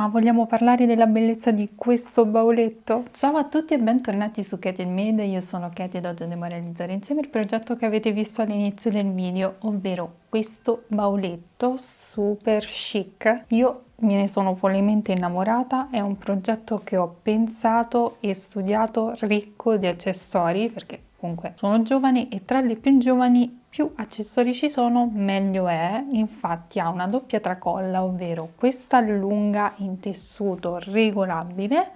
Ma vogliamo parlare della bellezza di questo bauletto? Ciao a tutti e bentornati su Katie Made, io sono Katie ed oggi andiamo a realizzare insieme il progetto che avete visto all'inizio del video, ovvero questo bauletto super chic. Io me ne sono follemente innamorata, è un progetto che ho pensato e studiato ricco di accessori, perché comunque sono giovane e tra le più giovani più accessori ci sono meglio è. Infatti ha una doppia tracolla, ovvero questa lunga in tessuto regolabile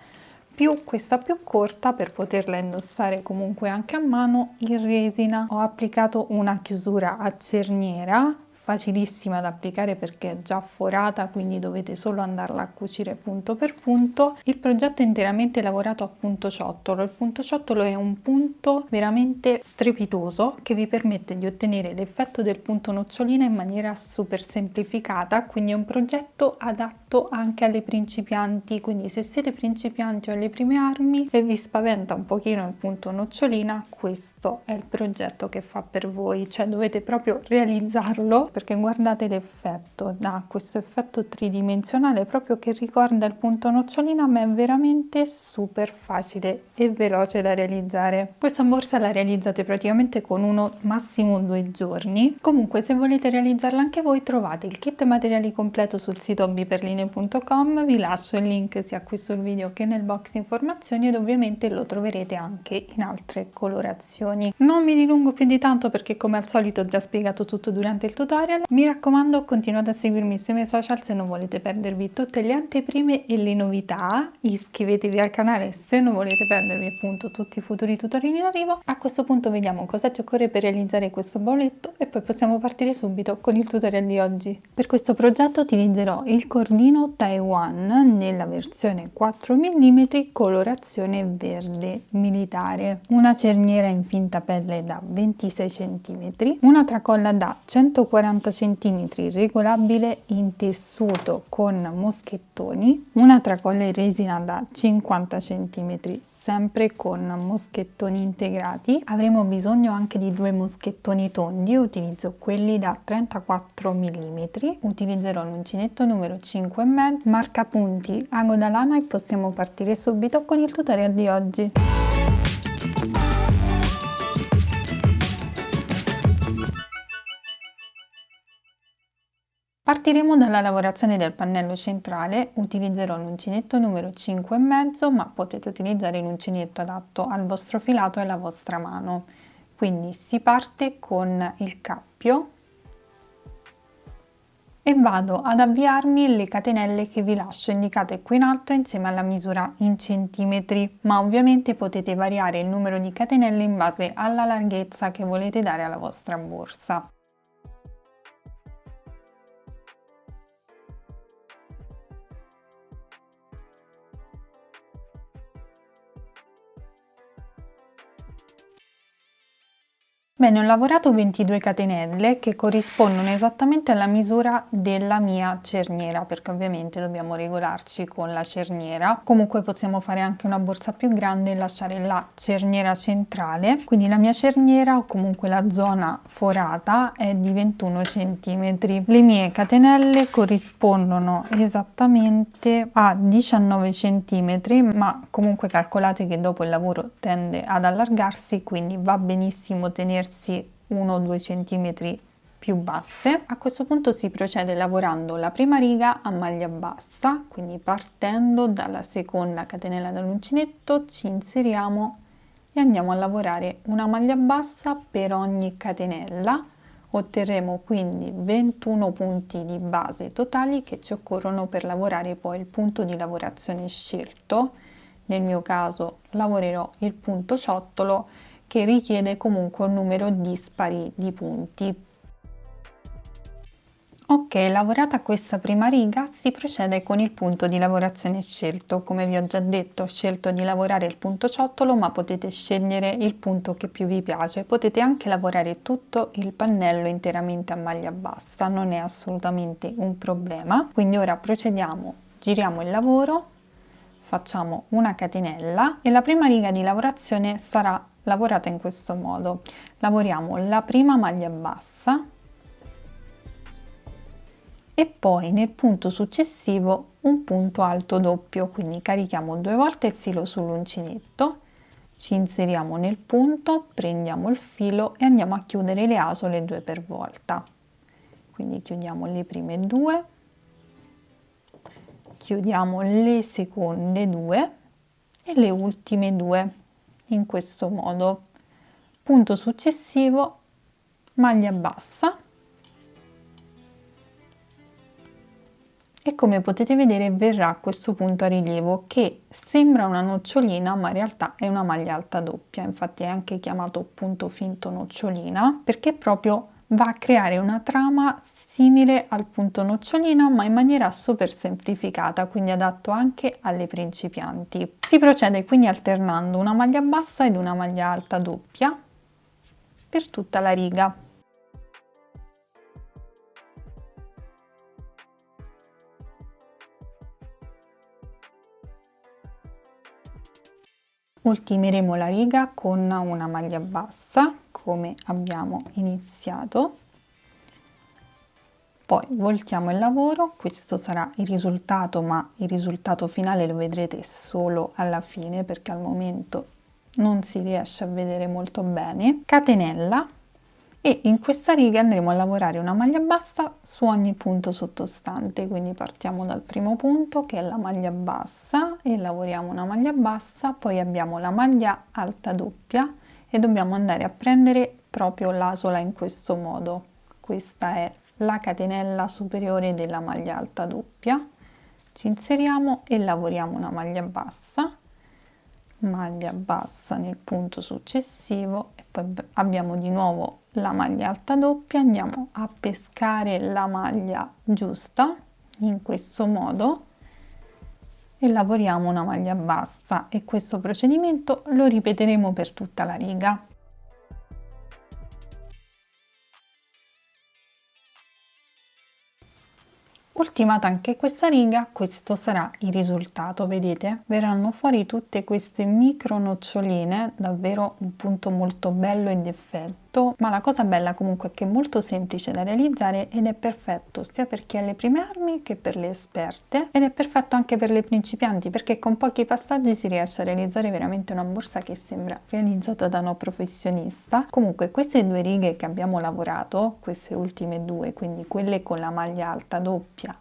più questa più corta per poterla indossare comunque anche a mano in resina. Ho applicato una chiusura a cerniera facilissima da applicare perché è già forata, quindi dovete solo andarla a cucire punto per punto. Il progetto è interamente lavorato a punto ciottolo. Il punto ciottolo è un punto veramente strepitoso che vi permette di ottenere l'effetto del punto nocciolina in maniera super semplificata, quindi è un progetto adatto anche alle principianti, quindi se siete principianti o alle prime armi e vi spaventa un pochino il punto nocciolina, questo è il progetto che fa per voi, cioè dovete proprio realizzarlo, perché guardate l'effetto, dà questo effetto tridimensionale proprio che ricorda il punto nocciolina, ma è veramente super facile e veloce da realizzare. Questa borsa la realizzate praticamente con uno massimo 2 giorni. Comunque se volete realizzarla anche voi trovate il kit materiali completo sul sito hobbyperline.com, vi lascio il link sia qui sul video che nel box informazioni ed ovviamente lo troverete anche in altre colorazioni. Non mi dilungo più di tanto perché come al solito ho già spiegato tutto durante il tutorial. Mi raccomando, continuate a seguirmi sui miei social se non volete perdervi tutte le anteprime e le novità. Iscrivetevi al canale se non volete perdervi appunto tutti i futuri tutorial in arrivo. A questo punto vediamo cosa ci occorre per realizzare questo bauletto e poi possiamo partire subito con il tutorial di oggi. Per questo progetto utilizzerò il cordino Taiwan nella versione 4 mm colorazione verde militare, una cerniera in finta pelle da 26 cm, una tracolla da 140 cm regolabile in tessuto con moschettoni, una tracolla in resina da 50 cm sempre con moschettoni integrati. Avremo bisogno anche di 2 moschettoni tondi, utilizzo quelli da 34 mm, utilizzerò l'uncinetto numero 5,5, marca punti Ago da lana e possiamo partire subito con il tutorial di oggi. Partiremo dalla lavorazione del pannello centrale, utilizzerò l'uncinetto numero 5,5, ma potete utilizzare l'uncinetto adatto al vostro filato e alla vostra mano. Quindi si parte con il cappio e vado ad avviarmi le catenelle che vi lascio indicate qui in alto insieme alla misura in centimetri, ma ovviamente potete variare il numero di catenelle in base alla larghezza che volete dare alla vostra borsa. Bene, ho lavorato 22 catenelle che corrispondono esattamente alla misura della mia cerniera, perché ovviamente dobbiamo regolarci con la cerniera. Comunque possiamo fare anche una borsa più grande e lasciare la cerniera centrale, quindi la mia cerniera o comunque la zona forata è di 21 cm. Le mie catenelle corrispondono esattamente a 19 cm, ma comunque calcolate che dopo il lavoro tende ad allargarsi, quindi va benissimo tenersi 1 o 2 cm più basse. A questo punto si procede lavorando la prima riga a maglia bassa, quindi partendo dalla seconda catenella dell'uncinetto ci inseriamo e andiamo a lavorare una maglia bassa per ogni catenella. Otterremo quindi 21 punti di base totali che ci occorrono per lavorare poi il punto di lavorazione scelto. Nel mio caso lavorerò il punto ciottolo che richiede comunque un numero dispari di punti. Ok, lavorata questa prima riga si procede con il punto di lavorazione scelto. Come vi ho già detto, ho scelto di lavorare il punto ciottolo, ma potete scegliere il punto che più vi piace. Potete anche lavorare tutto il pannello interamente a maglia bassa, non è assolutamente un problema. Quindi ora procediamo, giriamo il lavoro, facciamo una catenella e la prima riga di lavorazione sarà lavorata in questo modo. Lavoriamo la prima maglia bassa, e poi nel punto successivo un punto alto doppio, quindi carichiamo 2 volte il filo sull'uncinetto, ci inseriamo nel punto, prendiamo il filo e andiamo a chiudere le asole 2 per volta. Quindi chiudiamo le prime 2, chiudiamo le seconde 2 e le ultime 2 in questo modo. Punto successivo, maglia bassa, e come potete vedere verrà a questo punto a rilievo che sembra una nocciolina ma in realtà è una maglia alta doppia, infatti è anche chiamato punto finto nocciolina perché proprio va a creare una trama simile al punto nocciolina ma in maniera super semplificata, quindi adatto anche alle principianti. Si procede quindi alternando una maglia bassa ed una maglia alta doppia per tutta la riga. Ultimeremo la riga con una maglia bassa come abbiamo iniziato, poi voltiamo il lavoro, questo sarà il risultato ma il risultato finale lo vedrete solo alla fine perché al momento non si riesce a vedere molto bene. Catenella, e in questa riga andremo a lavorare una maglia bassa su ogni punto sottostante, quindi partiamo dal primo punto che è la maglia bassa e lavoriamo una maglia bassa, poi abbiamo la maglia alta doppia e dobbiamo andare a prendere proprio l'asola in questo modo. Questa è la catenella superiore della maglia alta doppia, ci inseriamo e lavoriamo una maglia bassa nel punto successivo e poi abbiamo di nuovo la maglia alta doppia, andiamo a pescare la maglia giusta in questo modo e lavoriamo una maglia bassa e questo procedimento lo ripeteremo per tutta la riga. Ultimata anche questa riga, questo sarà il risultato, vedete? Verranno fuori tutte queste micro noccioline, davvero un punto molto bello ed effetto, ma la cosa bella comunque è che è molto semplice da realizzare ed è perfetto sia per chi ha le prime armi che per le esperte ed è perfetto anche per le principianti perché con pochi passaggi si riesce a realizzare veramente una borsa che sembra realizzata da una professionista. Comunque queste 2 righe che abbiamo lavorato, queste ultime 2, quindi quelle con la maglia alta doppia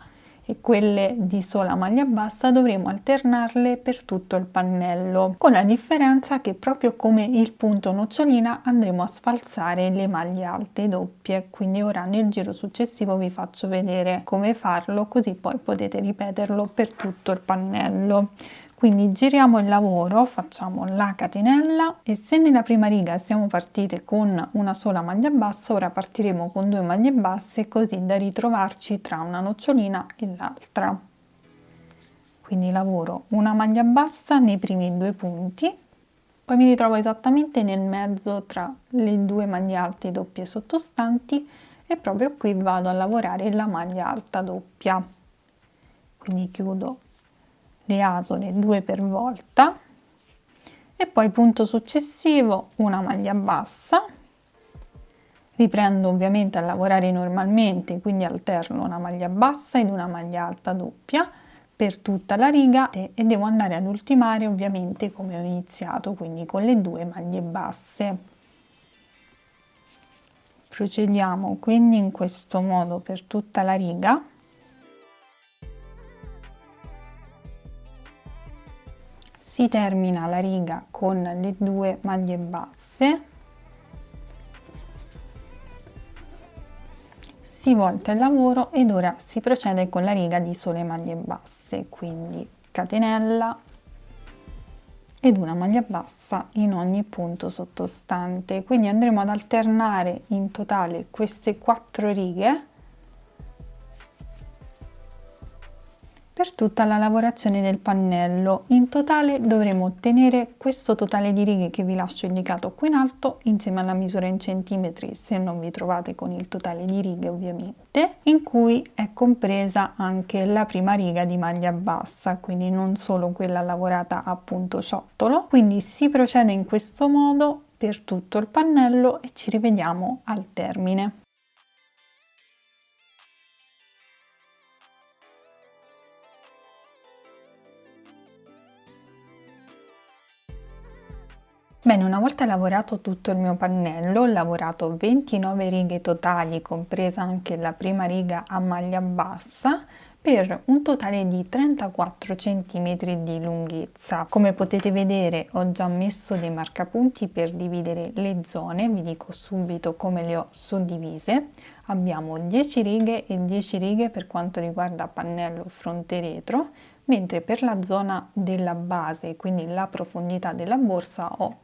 e quelle di sola maglia bassa, dovremo alternarle per tutto il pannello, con la differenza che proprio come il punto nocciolina andremo a sfalsare le maglie alte doppie, quindi ora nel giro successivo vi faccio vedere come farlo così poi potete ripeterlo per tutto il pannello. Quindi giriamo il lavoro, facciamo la catenella e se nella prima riga siamo partite con una sola maglia bassa, ora partiremo con 2 maglie basse così da ritrovarci tra una nocciolina e l'altra. Quindi lavoro una maglia bassa nei primi 2 punti, poi mi ritrovo esattamente nel mezzo tra le 2 maglie alte doppie sottostanti e proprio qui vado a lavorare la maglia alta doppia. Quindi chiudo le asole 2 per volta e poi punto successivo una maglia bassa, riprendo ovviamente a lavorare normalmente, quindi alterno una maglia bassa ed una maglia alta doppia per tutta la riga e devo andare ad ultimare ovviamente come ho iniziato, quindi con le 2 maglie basse. Procediamo quindi in questo modo per tutta la riga. Si termina la riga con le 2 maglie basse, si volta il lavoro ed ora si procede con la riga di sole maglie basse, quindi catenella ed una maglia bassa in ogni punto sottostante. Quindi andremo ad alternare in totale queste 4 righe per tutta la lavorazione del pannello. In totale dovremo ottenere questo totale di righe che vi lascio indicato qui in alto insieme alla misura in centimetri se non vi trovate con il totale di righe ovviamente, in cui è compresa anche la prima riga di maglia bassa, quindi non solo quella lavorata a punto ciottolo. Quindi si procede in questo modo per tutto il pannello e ci rivediamo al termine. Bene, una volta lavorato tutto il mio pannello, ho lavorato 29 righe totali, compresa anche la prima riga a maglia bassa, per un totale di 34 cm di lunghezza. Come potete vedere, ho già messo dei marcapunti per dividere le zone, vi dico subito come le ho suddivise. Abbiamo 10 righe e 10 righe per quanto riguarda pannello fronte retro, mentre per la zona della base, quindi la profondità della borsa, ho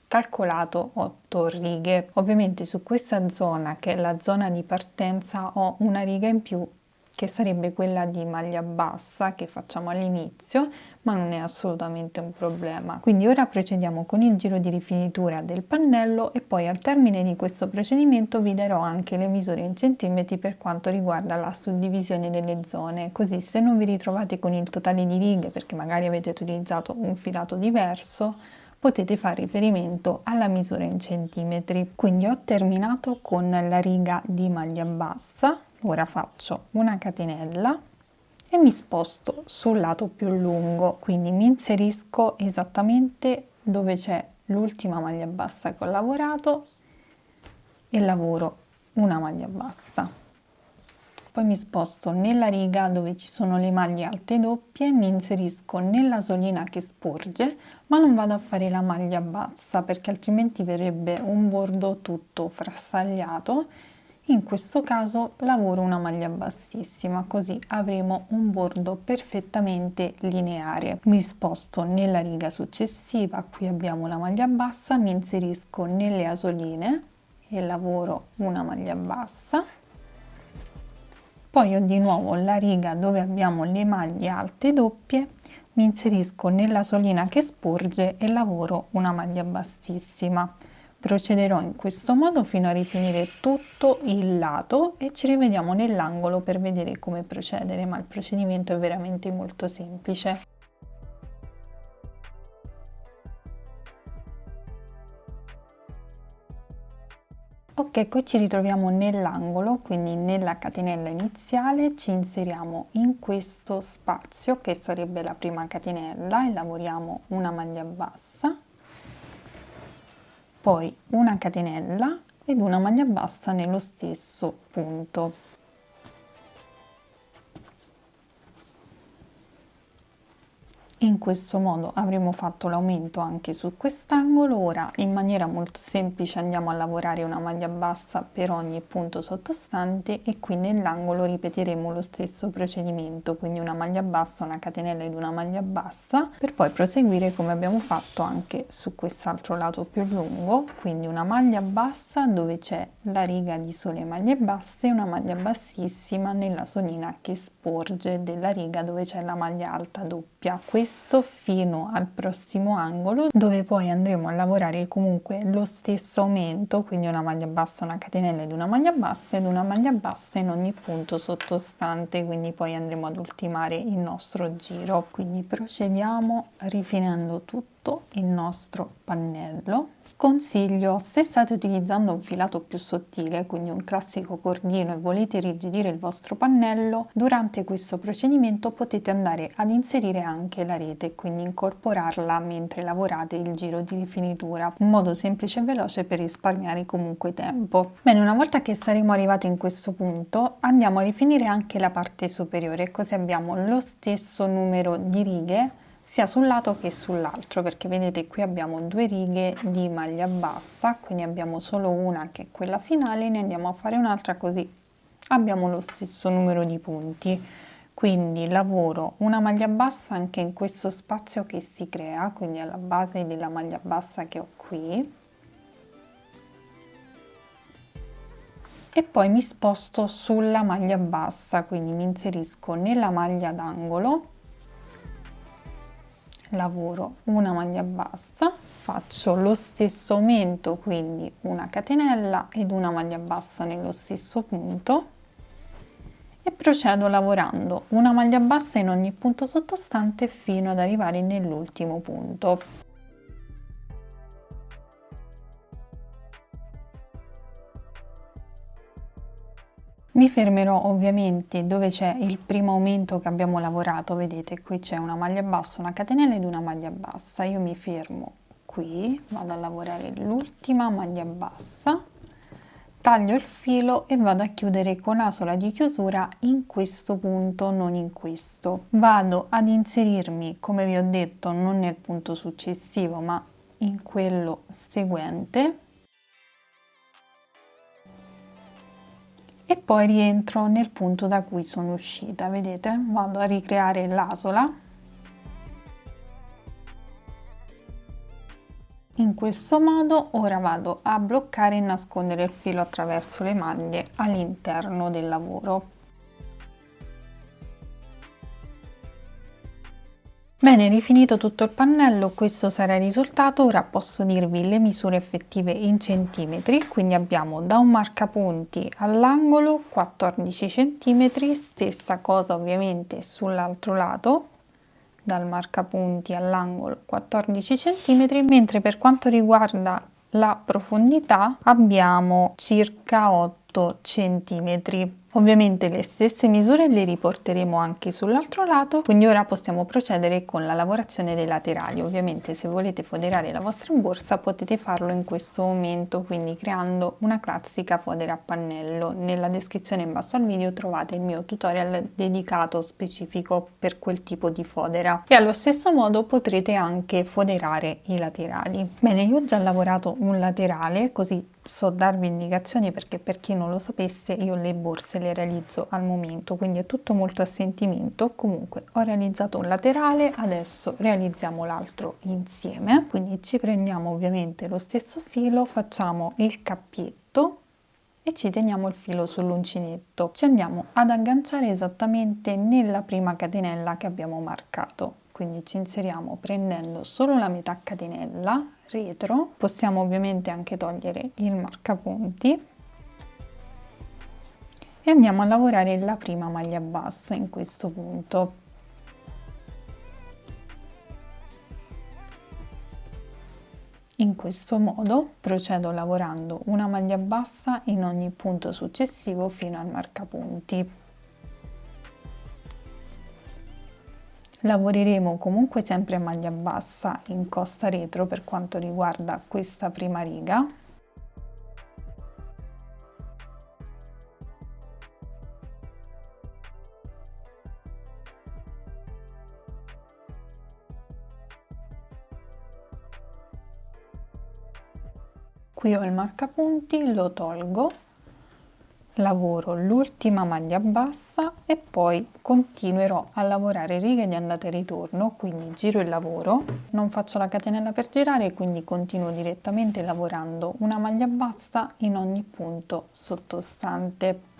calcolato 8 righe. Ovviamente su questa zona, che è la zona di partenza, ho una riga in più che sarebbe quella di maglia bassa che facciamo all'inizio, ma non è assolutamente un problema. Quindi ora procediamo con il giro di rifinitura del pannello e poi al termine di questo procedimento vi darò anche le misure in centimetri per quanto riguarda la suddivisione delle zone, così se non vi ritrovate con il totale di righe perché magari avete utilizzato un filato diverso, potete fare riferimento alla misura in centimetri. Quindi ho terminato con la riga di maglia bassa, ora faccio una catenella e mi sposto sul lato più lungo, quindi mi inserisco esattamente dove c'è l'ultima maglia bassa che ho lavorato e lavoro una maglia bassa. Poi mi sposto nella riga dove ci sono le maglie alte doppie, mi inserisco nella solina che sporge, ma non vado a fare la maglia bassa perché altrimenti verrebbe un bordo tutto frastagliato. In questo caso lavoro una maglia bassissima, così avremo un bordo perfettamente lineare. Mi sposto nella riga successiva, qui abbiamo la maglia bassa, mi inserisco nelle asoline e lavoro una maglia bassa. Poi ho di nuovo la riga dove abbiamo le maglie alte doppie, mi inserisco nella solina che sporge e lavoro una maglia bassissima. Procederò in questo modo fino a rifinire tutto il lato e ci rivediamo nell'angolo per vedere come procedere, ma il procedimento è veramente molto semplice. Ok, qui ci ritroviamo nell'angolo, quindi nella catenella iniziale ci inseriamo in questo spazio che sarebbe la prima catenella e lavoriamo una maglia bassa, poi una catenella ed una maglia bassa nello stesso punto. In questo modo avremo fatto l'aumento anche su quest'angolo. Ora in maniera molto semplice andiamo a lavorare una maglia bassa per ogni punto sottostante e qui nell'angolo ripeteremo lo stesso procedimento, quindi una maglia bassa, una catenella ed una maglia bassa, per poi proseguire come abbiamo fatto anche su quest'altro lato più lungo, quindi una maglia bassa dove c'è la riga di sole maglie basse e una maglia bassissima nella solina che sporge della riga dove c'è la maglia alta doppia. Questo fino al prossimo angolo dove poi andremo a lavorare comunque lo stesso aumento, quindi una maglia bassa, una catenella ed una maglia bassa ed una maglia bassa in ogni punto sottostante, quindi poi andremo ad ultimare il nostro giro. Quindi procediamo rifinendo tutto il nostro pannello. Consiglio, se state utilizzando un filato più sottile, quindi un classico cordino e volete irrigidire il vostro pannello, durante questo procedimento potete andare ad inserire anche la rete, quindi incorporarla mentre lavorate il giro di rifinitura, un modo semplice e veloce per risparmiare comunque tempo. Bene, una volta che saremo arrivati in questo punto, andiamo a rifinire anche la parte superiore, così abbiamo lo stesso numero di righe sia sul lato che sull'altro, perché vedete qui abbiamo due righe di maglia bassa, quindi abbiamo solo una che è quella finale, ne andiamo a fare un'altra così abbiamo lo stesso numero di punti. Quindi lavoro una maglia bassa anche in questo spazio che si crea, quindi alla base della maglia bassa che ho qui, e poi mi sposto sulla maglia bassa, quindi mi inserisco nella maglia d'angolo, lavoro una maglia bassa, faccio lo stesso aumento, quindi una catenella ed una maglia bassa nello stesso punto e procedo lavorando una maglia bassa in ogni punto sottostante fino ad arrivare nell'ultimo punto. Mi fermerò ovviamente dove c'è il primo aumento che abbiamo lavorato, vedete qui c'è una maglia bassa, una catenella ed una maglia bassa, io mi fermo qui vado a lavorare l'ultima maglia bassa, taglio il filo e vado a chiudere con asola di chiusura in questo punto, non in questo. Vado ad inserirmi, come vi ho detto, non nel punto successivo ma in quello seguente e poi rientro nel punto da cui sono uscita. Vedete? Vado a ricreare l'asola. In questo modo ora vado a bloccare e nascondere il filo attraverso le maglie all'interno del lavoro. Bene, rifinito tutto il pannello, questo sarà il risultato. Ora posso dirvi le misure effettive in centimetri, quindi abbiamo da un marcapunti all'angolo 14 centimetri, stessa cosa ovviamente sull'altro lato, dal marcapunti all'angolo 14 centimetri, mentre per quanto riguarda la profondità abbiamo circa 8 centimetri. Ovviamente le stesse misure le riporteremo anche sull'altro lato, quindi ora possiamo procedere con la lavorazione dei laterali. Ovviamente se volete foderare la vostra borsa potete farlo in questo momento, quindi creando una classica fodera a pannello. Nella descrizione in basso al video trovate il mio tutorial dedicato specifico per quel tipo di fodera e allo stesso modo potrete anche foderare i laterali. Bene, io ho già lavorato un laterale, così so darvi indicazioni perché per chi non lo sapesse io le borse le realizzo al momento, quindi è tutto molto a sentimento. Comunque ho realizzato un laterale, adesso realizziamo l'altro insieme, quindi ci prendiamo ovviamente lo stesso filo, facciamo il cappietto e ci teniamo il filo sull'uncinetto, ci andiamo ad agganciare esattamente nella prima catenella che abbiamo marcato, quindi ci inseriamo prendendo solo la metà catenella retro. Possiamo ovviamente anche togliere il marcapunti e andiamo a lavorare la prima maglia bassa in questo punto. In questo modo procedo lavorando una maglia bassa in ogni punto successivo fino al marcapunti. Lavoreremo comunque sempre a maglia bassa in costa retro per quanto riguarda questa prima riga. Qui ho il marcapunti, lo tolgo, lavoro l'ultima maglia bassa e poi continuerò a lavorare righe di andata e ritorno, quindi giro il lavoro, non faccio la catenella per girare, quindi continuo direttamente lavorando una maglia bassa in ogni punto sottostante.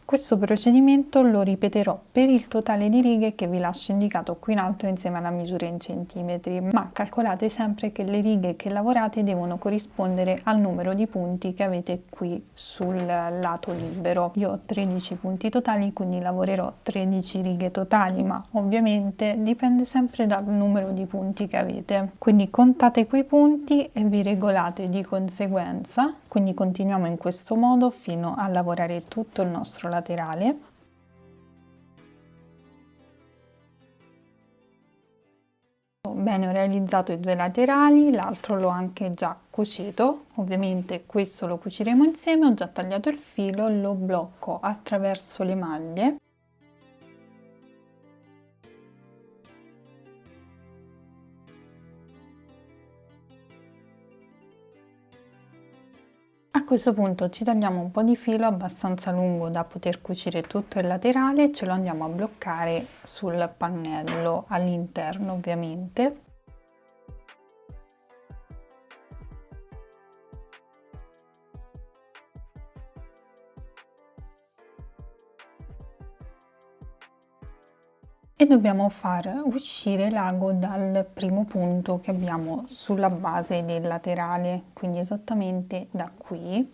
Questo procedimento lo ripeterò per il totale di righe che vi lascio indicato qui in alto insieme alla misura in centimetri, ma calcolate sempre che le righe che lavorate devono corrispondere al numero di punti che avete qui sul lato libero. Io ho 13 punti totali, quindi lavorerò 13 righe totali, ma ovviamente dipende sempre dal numero di punti che avete. Quindi contate quei punti e vi regolate di conseguenza. Quindi continuiamo in questo modo fino a lavorare tutto il nostro laterale. Bene, ho realizzato i due laterali, l'altro l'ho anche già cucito, ovviamente questo lo cuciremo insieme. Ho già tagliato il filo, lo blocco attraverso le maglie. A questo punto ci tagliamo un po' di filo abbastanza lungo da poter cucire tutto il laterale e ce lo andiamo a bloccare sul pannello all'interno ovviamente. E dobbiamo far uscire l'ago dal primo punto che abbiamo sulla base del laterale, quindi esattamente da qui.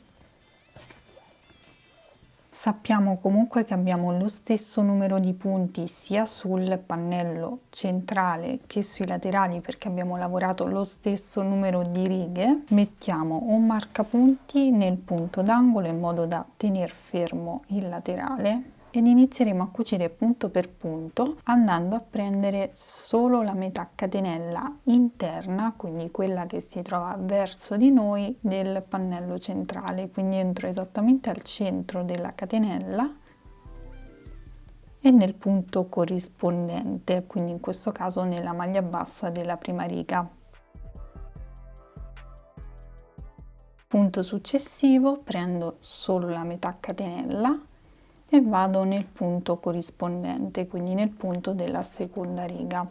Sappiamo comunque che abbiamo lo stesso numero di punti sia sul pannello centrale che sui laterali perché abbiamo lavorato lo stesso numero di righe. Mettiamo un marcapunti nel punto d'angolo in modo da tenere fermo il laterale. ed inizieremo a cucire punto per punto andando a prendere solo la metà catenella interna, quindi quella che si trova verso di noi del pannello centrale, quindi entro esattamente al centro della catenella e nel punto corrispondente, quindi in questo caso nella maglia bassa della prima riga. Punto successivo prendo solo la metà catenella e vado nel punto corrispondente, quindi nel punto della seconda riga,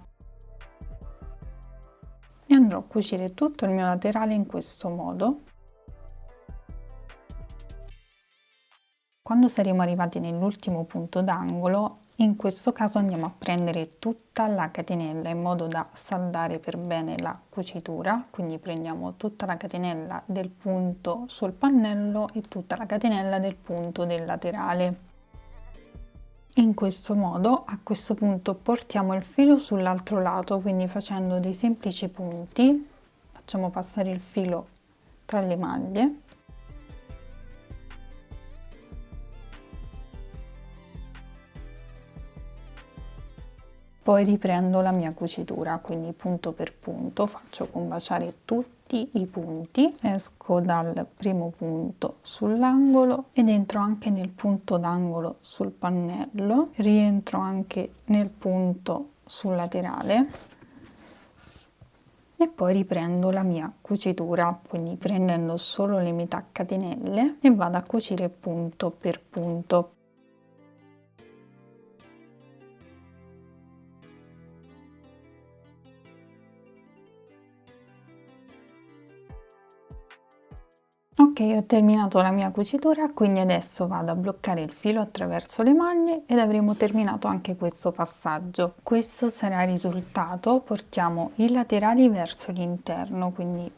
e andrò a cucire tutto il mio laterale in questo modo. Quando saremo arrivati nell'ultimo punto d'angolo, in questo caso andiamo a prendere tutta la catenella in modo da saldare per bene la cucitura, quindi prendiamo tutta la catenella del punto sul pannello e tutta la catenella del punto del laterale. In questo modo, a questo punto portiamo il filo sull'altro lato, quindi facendo dei semplici punti, facciamo passare il filo tra le maglie. Poi riprendo la mia cucitura, quindi punto per punto faccio combaciare tutti i punti, esco dal primo punto sull'angolo ed entro anche nel punto d'angolo sul pannello, rientro anche nel punto sul laterale e poi riprendo la mia cucitura, quindi prendendo solo le metà catenelle e vado a cucire punto per punto. Ok, ho terminato la mia cucitura, quindi adesso vado a bloccare il filo attraverso le maglie ed avremo terminato anche questo passaggio. Questo sarà il risultato. Portiamo i laterali verso l'interno, quindi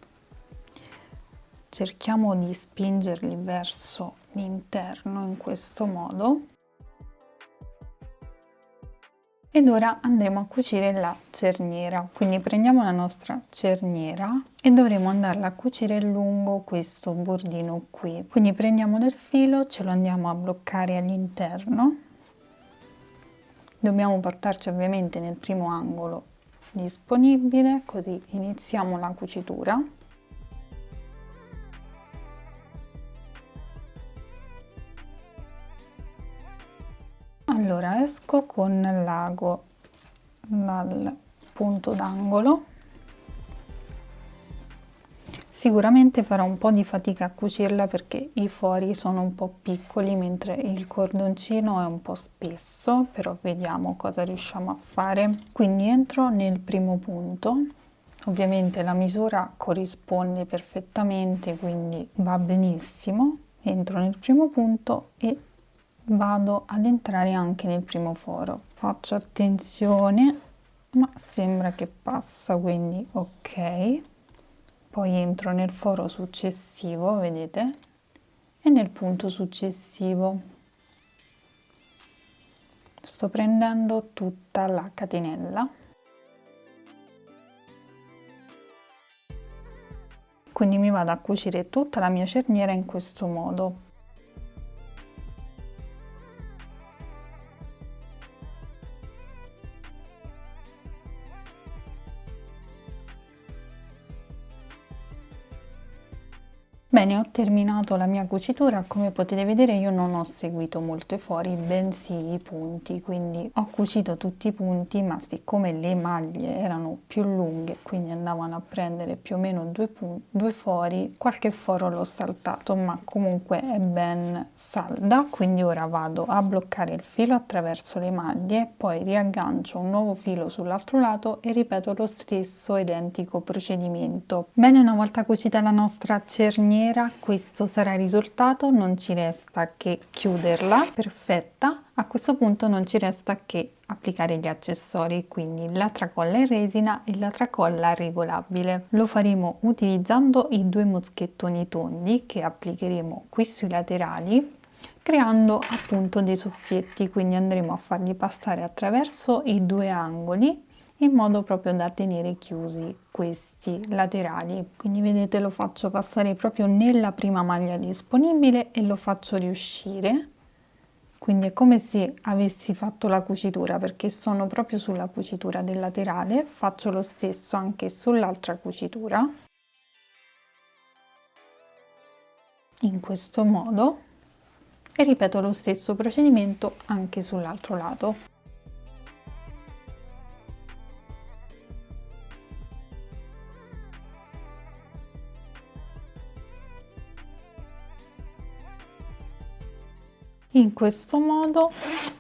cerchiamo di spingerli verso l'interno in questo modo. Ed ora andremo a cucire la cerniera, quindi prendiamo la nostra cerniera e dovremo andarla a cucire lungo questo bordino qui. Quindi prendiamo del filo, ce lo andiamo a bloccare all'interno, dobbiamo portarci ovviamente nel primo angolo disponibile, così iniziamo la cucitura. Allora esco con l'ago dal punto d'angolo, sicuramente farò un po' di fatica a cucirla perché i fori sono un po' piccoli mentre il cordoncino è un po' spesso, però vediamo cosa riusciamo a fare. Quindi entro nel primo punto, ovviamente la misura corrisponde perfettamente, quindi va benissimo. Entro nel primo punto e vado ad entrare anche nel primo foro, faccio attenzione, ma sembra che passa, quindi ok. Poi entro nel foro successivo, vedete, e nel punto successivo sto prendendo tutta la catenella, quindi mi vado a cucire tutta la mia cerniera in questo modo. Bene, ho terminato la mia cucitura. Come potete vedere io non ho seguito molto i fori, bensì i punti, quindi ho cucito tutti i punti, ma siccome le maglie erano più lunghe, quindi andavano a prendere più o meno due fori, qualche foro l'ho saltato, ma comunque è ben salda. Quindi ora vado a bloccare il filo attraverso le maglie, poi riaggancio un nuovo filo sull'altro lato e ripeto lo stesso identico procedimento. Bene, una volta cucita la nostra cerniera, questo sarà il risultato, non ci resta che chiuderla, perfetta. A questo punto non ci resta che applicare gli accessori, quindi la tracolla in resina e la tracolla regolabile. Lo faremo utilizzando i due moschettoni tondi che applicheremo qui sui laterali, creando appunto dei soffietti, quindi andremo a farli passare attraverso i due angoli in modo proprio da tenere chiusi questi laterali. Quindi vedete, lo faccio passare proprio nella prima maglia disponibile e lo faccio riuscire, quindi è come se avessi fatto la cucitura, perché sono proprio sulla cucitura del laterale. Faccio lo stesso anche sull'altra cucitura, in questo modo, e ripeto lo stesso procedimento anche sull'altro lato. In questo modo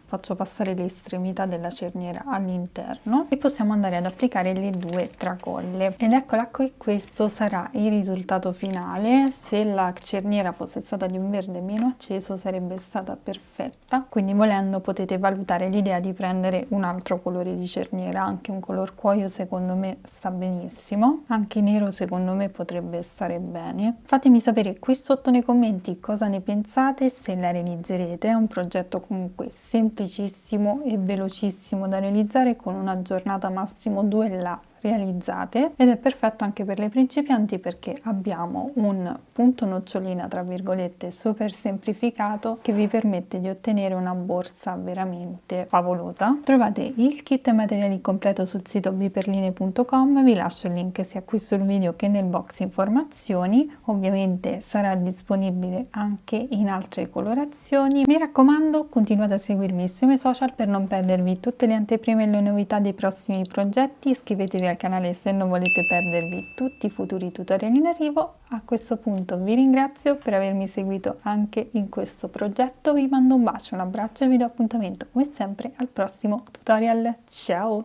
faccio passare le estremità della cerniera all'interno e possiamo andare ad applicare le due tracolle. Ed eccola qui, questo sarà il risultato finale. Se la cerniera fosse stata di un verde meno acceso sarebbe stata perfetta, quindi volendo potete valutare l'idea di prendere un altro colore di cerniera, anche un color cuoio secondo me sta benissimo, anche nero secondo me potrebbe stare bene. Fatemi sapere qui sotto nei commenti cosa ne pensate, se la realizzerete. È un progetto comunque semplicissimo e velocissimo da realizzare, con una giornata massimo 2 la realizzate, ed è perfetto anche per le principianti perché abbiamo un punto nocciolina tra virgolette super semplificato che vi permette di ottenere una borsa veramente favolosa. Trovate il kit e materiali completo sul sito biperline.com, vi lascio il link sia qui sul video che nel box informazioni. Ovviamente sarà disponibile anche in altre colorazioni. Mi raccomando, continuate a seguirmi sui miei social per non perdervi tutte le anteprime e le novità dei prossimi progetti. Iscrivetevi al canale se non volete perdervi tutti i futuri tutorial in arrivo. A questo punto vi ringrazio per avermi seguito anche in questo progetto, vi mando un bacio, un abbraccio e vi do appuntamento come sempre al prossimo tutorial. Ciao!